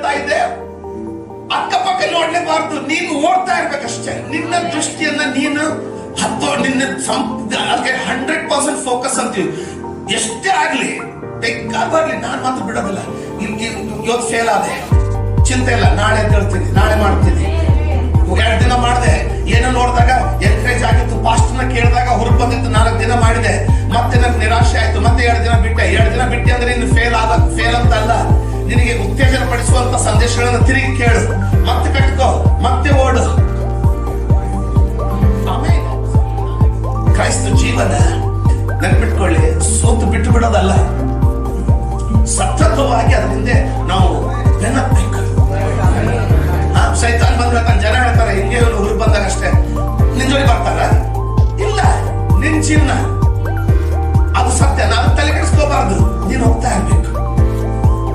ಹೇಳ್ತಾ ಇದ್ದೆ, ಅಕ್ಕಪಕ್ಕ ನೋಡ್ಲೇಬಾರ್ದು, ನೀನು ಓಡ್ತಾ ಇರ್ಬೇಕಷ್ಟೇ. ನಿನ್ನ ದೃಷ್ಟಿಯನ್ನ ನೀನು ನಿನ್ನ 100% ಫೋಕಸ್ ಅಂತೀವಿ. ಎಷ್ಟೇ ಆಗ್ಲಿ ಬೇಕಾಗ್ಲಿ, ನಾನು ಮಾತ್ರ ಬಿಡೋದಿಲ್ಲ. ಇವತ್ತು ಫೇಲ್ ಆದೆ, ಚಿಂತೆ ಇಲ್ಲ, ನಾಳೆ ಹೇಳ್ತೀನಿ, ನಾಳೆ ಮಾಡ್ತೀನಿ. 2 ದಿನ ಮಾಡಿದೆ, ಏನೋ ನೋಡಿದಾಗ ಎನ್ಕರೇಜ್ ಆಗಿತ್ತು, ಪಾಸ್ಟ್ನ ಕೇಳಿದಾಗ ಹೊರಗೆ ಬಂದಿತ್ತು, 4 ದಿನ ಮಾಡಿದೆ, ಮತ್ತೆ ನನಗೆ ನಿರಾಶೆ ಆಯ್ತು, ಮತ್ತೆ 2 ದಿನ ಬಿಟ್ಟೆ. 2 ದಿನ ಬಿಟ್ಟೆ ಅಂದ್ರೆ ಇನ್ನು ಫೇಲ್ ಅಂತ ಅಲ್ಲ, ನಿನಗೆ ಉತ್ತೇಜನ ಪಡಿಸುವಂತ ಸಂದೇಶಗಳನ್ನು ತಿರುಗಿ ಕೇಳು, ಮತ್ತೆ ಕಟ್ಕೋ, ಮತ್ತೆ ಓಡು. ಆಮೇಲೆ ಕ್ರೈಸ್ತ ಜೀವನ ನೆನ್ಪಿಟ್ಕೊಳ್ಳಿ, ಸೋತು ಬಿಟ್ಟು ಬಿಡೋದಲ್ಲ, ಸತತವಾಗಿ ಅದರ ಹಿಂದೆ ನಾವು ಬೆನ್ನಬೇಕು. ಸೈತಾನ್ ಬಂದ್ರೆ ತನ್ನ ಜನ ಹೇಳ್ತಾರೆ, ಹಿಂಗೆ ಹುರು ಬಂದಾಗ ಅಷ್ಟೇ ನಿನ್ ಜೋಡಿ ಬರ್ತಾರ? ಇಲ್ಲ, ನಿನ್ ಜೀವನ ಅದು ಸತ್ಯ, ನಾನು ತಲೆ ಕೆಡಿಸ್ಕೋಬಾರ್ದು. ನೀನು ಹೋಗ್ತಾ